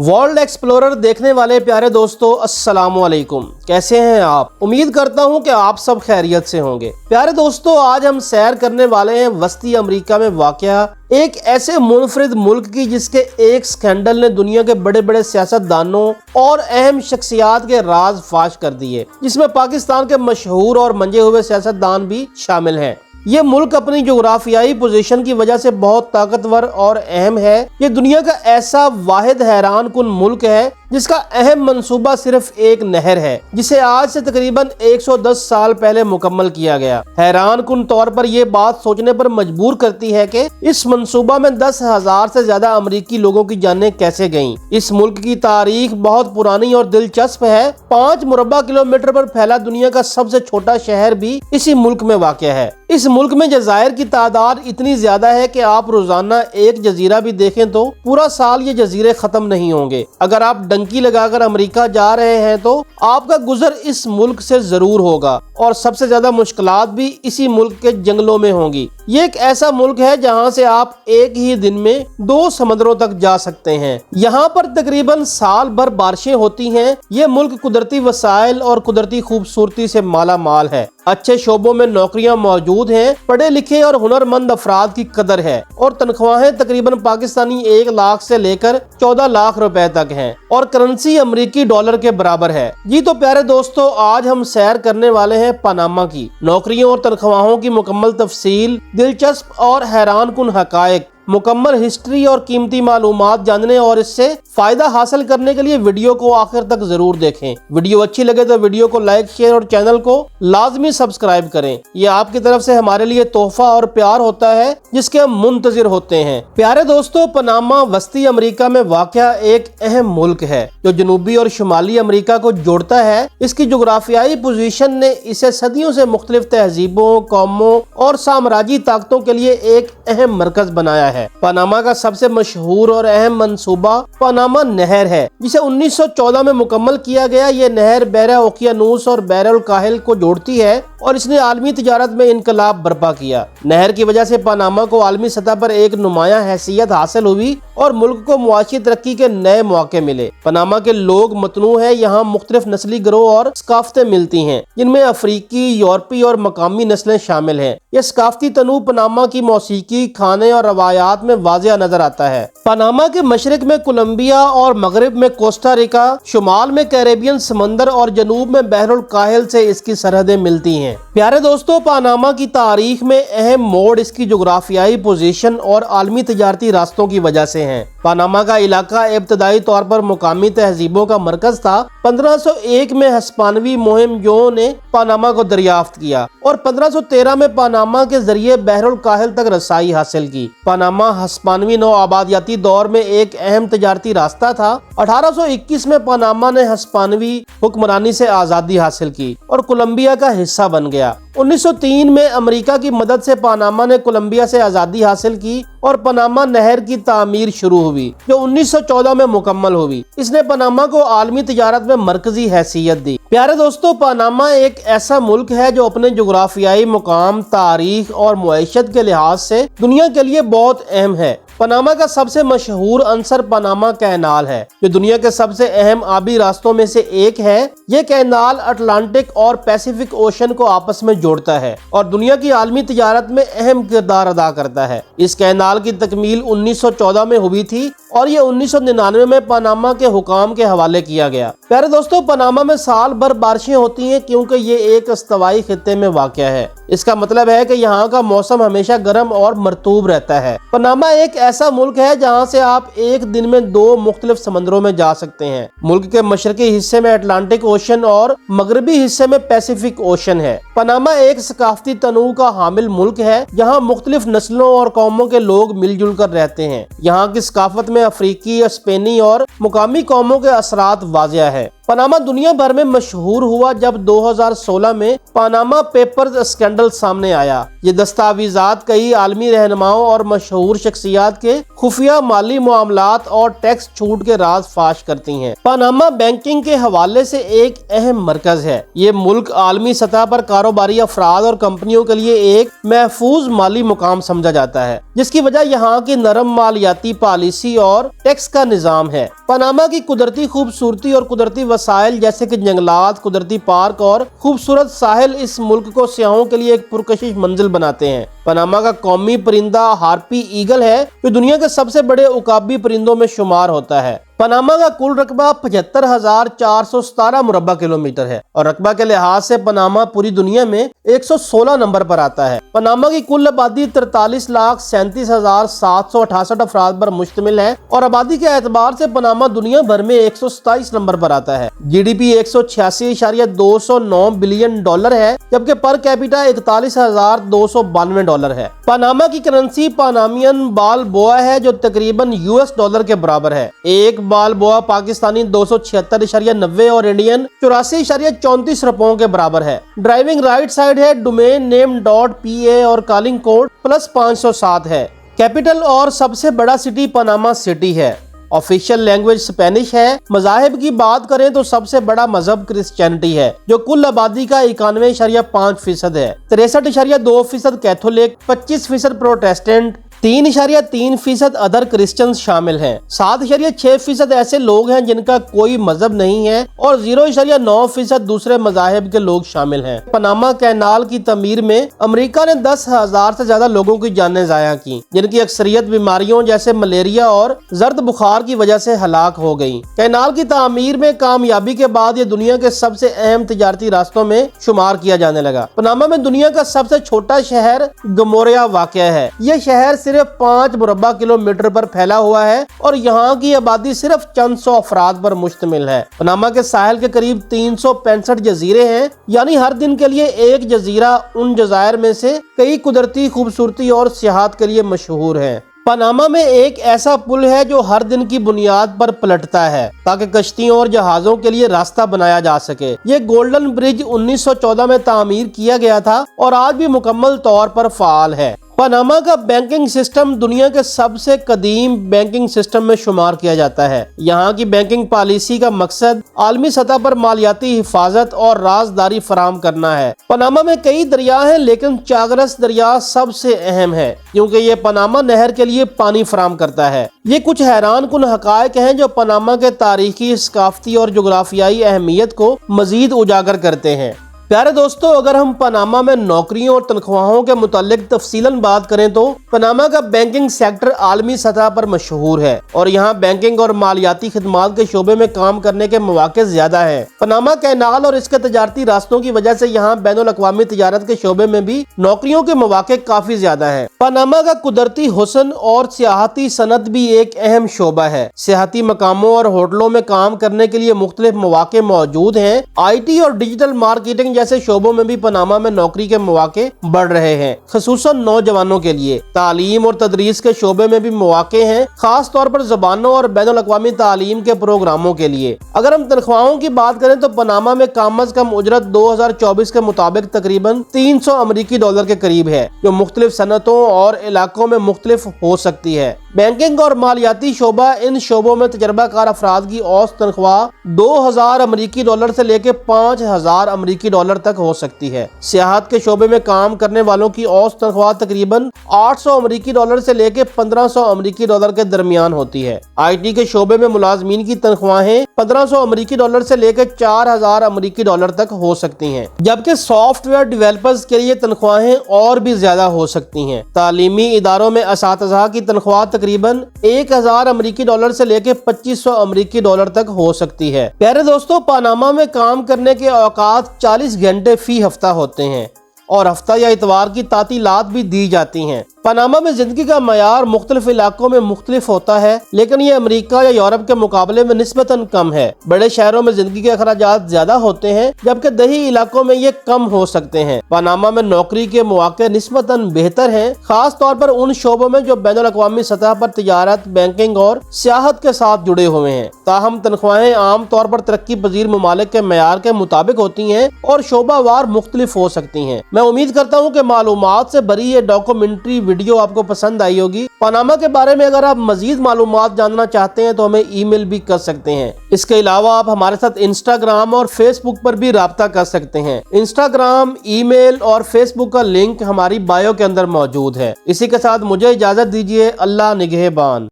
World explorer देखने वाले प्यारे दोस्तों, अस्सलाम वालेकुम। कैसे हैं आप? उम्मीद करता हूं कि आप सब खैरियत से होंगे। प्यारे दोस्तों, आज हम सैर करने वाले हैं वस्ती अमेरिका में वाक़या एक ऐसे मुनफरिद मुल्क की जिसके एक स्कैंडल ने दुनिया के बड़े बड़े सियासतदानों और अहम शख्सियात के राज फाश कर दिए, जिसमें पाकिस्तान के मशहूर और मंजे हुए सियासतदान भी शामिल हैं। ये मुल्क अपनी जोग्राफियाई पोजीशन की वजह से बहुत ताकतवर और अहम है। ये दुनिया का ऐसा वाहिद हैरान कुन मुल्क है जिसका अहम मंसूबा सिर्फ एक नहर है, जिसे आज से तकरीबन 110 साल पहले मुकम्मल किया गया। हैरान कुन तौर पर यह बात सोचने पर मजबूर करती है कि इस मंसूबा में 10,000 से ज्यादा अमरीकी लोगों की जानें कैसे गईं। इस मुल्क की तारीख बहुत पुरानी और दिलचस्प है। 5 मुरब्बा किलोमीटर पर फैला दुनिया का सबसे छोटा शहर भी इसी मुल्क में वाक़या है। इस मुल्क में जज़ायर की तादाद इतनी ज्यादा है कि आप रोजाना एक जजीरा भी देखें तो पूरा साल ये जजीरे खत्म नहीं होंगे। अगर आप डंकी लगाकर अमेरिका जा रहे हैं तो आपका गुजर इस मुल्क से जरूर होगा, और सबसे ज्यादा मुश्किलात भी इसी मुल्क के जंगलों में होंगी। ये एक ऐसा मुल्क है जहां से आप एक ही दिन में 2 समंदरों तक जा सकते हैं। यहाँ पर तकरीबन साल भर बारिशें होती हैं। ये मुल्क कुदरती वसाइल और कुदरती खूबसूरती से माला माल है। अच्छे शोबों में नौकरियां मौजूद हैं। पढ़े लिखे और हुनरमंद अफराद की कदर है, और तनख्वाहें तकरीबन पाकिस्तानी 1 लाख से लेकर 14 लाख रुपए तक हैं, और करेंसी अमेरिकी डॉलर के बराबर है। जी तो प्यारे दोस्तों, आज हम सैर करने वाले हैं पनामा की। नौकरियों और तनख्वाहों की मुकम्मल तफसील, दिलचस्प और हैरान कुन हकायक, मुकम्मल हिस्ट्री और कीमती मालूमात जानने और इससे फायदा हासिल करने के लिए वीडियो को आखिर तक जरूर देखें। वीडियो अच्छी लगे तो वीडियो को लाइक, शेयर और चैनल को लाजमी सब्सक्राइब करें। ये आपकी तरफ से हमारे लिए तोहफा और प्यार होता है जिसके हम मुंतजिर होते हैं। प्यारे दोस्तों, पनामा वस्ती अमेरिका में वाक़या एक अहम मुल्क है जो जनूबी और शुमाली अमेरिका को जोड़ता है। इसकी जोग्राफियाई पोजीशन ने इसे सदियों से मुख्तलिफ तहजीबों, कौमों और साम्राज्यी ताकतों के लिए एक अहम मरकज बनाया है। पनामा का सबसे मशहूर और अहम मंसूबा पनामा नहर है, जिसे 1914 में मुकम्मल किया गया। ये नहर बहरा ओकियानूस और बहरुल काहिल को जोड़ती है, और इसने आलमी तिजारत में इनकलाब बर्पा किया। नहर की वजह से पनामा को आलमी सतह पर एक नुमाया हैसियत हासिल हुई और मुल्क को मुआशी तरक्की के नए मौके मिले। पनामा के लोग मतनू है। यहाँ मुख्तलिफ नस्ली गिरोह और सकाफतें मिलती हैं, जिनमें अफ्रीकी, यूरोपी और मकामी नस्लें शामिल हैं। यह सकाफती तनू पनामा की मौसीकी, खाने और रवायात में वाज़िया नजर आता है। पनामा के मशरक में कोलंबिया और मगरब में कोस्टा रिका, शुमाल में कैरेबियन समंदर और जनूब में बहरुल काहिल से इसकी सरहदें मिलती हैं। प्यारे दोस्तों, पनामा की तारीख में अहम मोड़ इसकी जोग्राफियाई पोजीशन और आलमी तिजारती रास्तों की वजह से हैं। पनामा का इलाका इब्तदाई तौर पर मुकामी तहजीबों का मरकज था। 1501 में हस्पानवी मुहिमजों ने पनामा को दरियाफ्त किया और 1513 में पनामा के जरिए बहरुल काहिल तक रसाई हासिल की। पनामा हस्पानवी नौ आबादियाती दौर में एक अहम तिजारती रास्ता था। 1821 में पनामा ने हस्पानवी हुक्मरानी से आज़ादी हासिल की और कोलंबिया का हिस्सा बन गया। 1903 में अमेरिका की मदद से पनामा ने कोलंबिया से आज़ादी हासिल की और पनामा नहर की तामीर शुरू हुई, जो 1914 में मुकम्मल हुई। इसने पनामा को आलमी तिजारत में मरकजी हैसियत दी। प्यारे दोस्तों, पनामा एक ऐसा मुल्क है जो अपने जोग्राफियाई मुकाम, तारीख और मुआइशत के लिहाज से दुनिया के लिए बहुत अहम है। पनामा का सबसे मशहूर अंसर पनामा कैनाल है, जो दुनिया के सबसे अहम आबी रास्तों में से एक है। ये कैनाल अटलांटिक और पैसिफिक ओशन को आपस में जोड़ता है और दुनिया की आलमी तिजारत में अहम किरदार अदा करता है। इस कैनाल की तकमील 1914 में हुई थी और ये 1999 में पनामा के हुकाम के हवाले किया गया। प्यारे दोस्तों, पनामा में साल भर बारिशें होती हैं क्योंकि ये एक इस्तवाई खित्ते में वाक़या है। इसका मतलब है कि यहाँ का मौसम हमेशा गर्म और मरतूब रहता है। पनामा एक ऐसा मुल्क है जहाँ से आप एक दिन में 2 मुख्तलिफ समंदरों में जा सकते हैं। मुल्क के मशरकी हिस्से में अटलांटिक ओशन और मगरबी हिस्से में पैसिफिक ओशन है। पनामा एक सकाफती तनू का हामिल मुल्क है, जहाँ मुख्तलिफ नस्लों और कौमों के लोग मिलजुल कर रहते हैं। यहाँ की सकाफत में अफ्रीकी, स्पेनी और मुकामी कौमों के असरात वाज़िया है। पनामा दुनिया भर में मशहूर हुआ जब 2016 में पनामा पेपर्स स्कैंडल सामने आया। ये दस्तावेजात कई आलमी रहनुमाओं और मशहूर शख्सियात के खुफिया माली मामलात और टैक्स छूट के राज फाश करती हैं। पनामा बैंकिंग के हवाले से एक अहम मरकज है। ये मुल्क आलमी सतह पर कारोबार کاروباری افراد اور کمپنیوں کے لیے ایک محفوظ مالی مقام سمجھا جاتا ہے، جس کی وجہ یہاں کی نرم مالیاتی پالیسی اور ٹیکس کا نظام ہے۔ پاناما کی قدرتی خوبصورتی اور قدرتی وسائل جیسے کہ جنگلات، قدرتی پارک اور خوبصورت ساحل اس ملک کو سیاحوں کے لیے ایک پرکشش منزل بناتے ہیں۔ پاناما کا قومی پرندہ ہارپی ایگل ہے، جو دنیا کے سب سے بڑے عقابی پرندوں میں شمار ہوتا ہے۔ پاناما کا کل رقبہ 75,417 مربع کلومیٹر ہے اور رقبہ کے لحاظ سے پاناما پوری دنیا میں 116 نمبر پر آتا ہے۔ پاناما کی کل آبادی 43,37,768 افراد پر مشتمل ہے اور آبادی کے اعتبار سے پاناما دنیا بھر میں 127 نمبر پر آتا ہے۔ G D P 186.209 billion dollar ہے، جبکہ پر کیپیٹا 41,292 ہے۔ پاناما کی کرنسی پانامین بال بوا ہے، جو تقریباً $، کے برابر ہے۔ ایک بال بوا پاکستانی 276.90 اور انڈین 84.34 روپوں کے برابر ہے۔ ڈرائیونگ رائٹ سائڈ ہے، ڈومین نیم .pa اور کالنگ کوڈ +507 ہے۔ کیپٹل اور سب سے بڑا سٹی پاناما سٹی ہے۔ آفیشیل لینگویج اسپینش ہے۔ مذاہب کی بات کریں تو سب سے بڑا مذہب کرسچینٹی ہے، جو کل آبادی کا 91.5% ہے۔ 63.2% کیتھولک، 25% پروٹیسٹنٹ، 3.3% ادر کرسچنز شامل ہیں۔ 7.6% ایسے لوگ ہیں جن کا کوئی مذہب نہیں ہے اور 0.9% دوسرے مذاہب کے لوگ شامل ہیں۔ پاناما کینال کی تعمیر میں امریکہ نے 10,000 سے زیادہ لوگوں کی جانیں ضائع کی، جن کی اکثریت بیماریوں جیسے ملیریا اور زرد بخار کی وجہ سے ہلاک ہو گئی۔ کینال کی تعمیر میں کامیابی کے بعد یہ دنیا کے سب سے اہم تجارتی راستوں میں شمار کیا جانے لگا۔ پاناما میں دنیا کا سب سے چھوٹا شہر گموریا واقع ہے۔ یہ شہر صرف 5 مربع کلومیٹر پر پھیلا ہوا ہے اور یہاں کی آبادی صرف چند سو افراد پر مشتمل ہے۔ پاناما کے ساحل کے قریب 365 جزیرے ہیں، یعنی ہر دن کے لیے ایک جزیرہ ان جزائر میں سے کئی قدرتی خوبصورتی اور سیاحت کے لیے مشہور ہے۔ پاناما میں ایک ایسا پل ہے جو ہر دن کی بنیاد پر پلٹتا ہے تاکہ کشتیوں اور جہازوں کے لیے راستہ بنایا جا سکے۔ یہ گولڈن برج 1914 میں تعمیر کیا گیا تھا اور آج بھی مکمل طور پر فعال ہے۔ پاناما کا بینکنگ سسٹم دنیا کے سب سے قدیم بینکنگ سسٹم میں شمار کیا جاتا ہے۔ یہاں کی بینکنگ پالیسی کا مقصد عالمی سطح پر مالیاتی حفاظت اور رازداری فراہم کرنا ہے۔ پاناما میں کئی دریا ہیں، لیکن چاگرس دریا سب سے اہم ہے کیونکہ یہ پاناما نہر کے لیے پانی فراہم کرتا ہے۔ یہ کچھ حیران کن حقائق ہیں جو پاناما کے تاریخی، ثقافتی اور جغرافیائی اہمیت کو مزید اجاگر کرتے ہیں۔ پیارے دوستو، اگر ہم پاناما میں نوکریوں اور تنخواہوں کے متعلق تفصیلاً بات کریں تو پاناما کا بینکنگ سیکٹر عالمی سطح پر مشہور ہے اور یہاں بینکنگ اور مالیاتی خدمات کے شعبے میں کام کرنے کے مواقع زیادہ ہیں۔ پاناما کینال اور اس کے تجارتی راستوں کی وجہ سے یہاں بین الاقوامی تجارت کے شعبے میں بھی نوکریوں کے مواقع کافی زیادہ ہیں۔ پاناما کا قدرتی حسن اور سیاحتی صنعت بھی ایک اہم شعبہ ہے۔ سیاحتی مقاموں اور ہوٹلوں میں کام کرنے کے لیے مختلف مواقع موجود ہیں۔ آئی ٹی اور ڈیجیٹل مارکیٹنگ جیسے شعبوں میں بھی پاناما میں نوکری کے مواقع بڑھ رہے ہیں، خصوصاً نوجوانوں کے لیے۔ تعلیم اور تدریس کے شعبے میں بھی مواقع ہیں، خاص طور پر زبانوں اور بین الاقوامی تعلیم کے پروگراموں کے لیے۔ اگر ہم تنخواہوں کی بات کریں تو پاناما میں کم از کم اجرت 2024 کے مطابق تقریباً $300 کے قریب ہے، جو مختلف صنعتوں اور علاقوں میں مختلف ہو سکتی ہے۔ بینکنگ اور مالیاتی شعبہ، ان شعبوں میں تجربہ کار افراد کی اوسط تنخواہ $2,000 سے لے کے $5,000 تک ہو سکتی ہے۔ سیاحت کے شعبے میں کام کرنے والوں کی اوسط تنخواہ تقریباً $800 سے لے کے $1,500 کے درمیان ہوتی ہے۔ آئی ٹی کے شعبے میں ملازمین کی تنخواہیں $1,500 سے لے کے $4,000 تک ہو سکتی ہیں، جبکہ سافٹ ویئر ڈیولپرز کے لیے تنخواہیں اور بھی زیادہ ہو سکتی ہیں۔ تعلیمی اداروں میں اساتذہ کی تنخواہ تقریباً $1,000 سے لے کے $2,500 تک ہو سکتی ہے۔ پیارے دوستو، پاناما میں کام کرنے کے اوقات 40 گھنٹے فی ہفتہ ہوتے ہیں اور ہفتہ یا اتوار کی تعطیلات بھی دی جاتی ہیں۔ پاناما میں زندگی کا معیار مختلف علاقوں میں مختلف ہوتا ہے، لیکن یہ امریکہ یا یورپ کے مقابلے میں نسبتاً کم ہے۔ بڑے شہروں میں زندگی کے اخراجات زیادہ ہوتے ہیں، جبکہ دیہی علاقوں میں یہ کم ہو سکتے ہیں۔ پاناما میں نوکری کے مواقع نسبتاً بہتر ہیں، خاص طور پر ان شعبوں میں جو بین الاقوامی سطح پر تجارت، بینکنگ اور سیاحت کے ساتھ جڑے ہوئے ہیں۔ تاہم تنخواہیں عام طور پر ترقی پذیر ممالک کے معیار کے مطابق ہوتی ہیں اور شعبہ وار مختلف ہو سکتی ہیں۔ میں امید کرتا ہوں کہ معلومات سے بھری یہ ڈاکومنٹری वीडियो आपको पसंद आई होगी। पनामा के बारे में अगर आप मजीद मालूमात जानना चाहते हैं तो हमें ईमेल भी कर सकते हैं। इसके अलावा आप हमारे साथ इंस्टाग्राम और फेसबुक पर भी राब्ता कर सकते हैं। इंस्टाग्राम, ईमेल और फेसबुक का लिंक हमारी बायो के अंदर मौजूद है। इसी के साथ मुझे इजाजत दीजिए। अल्लाह निगहबान।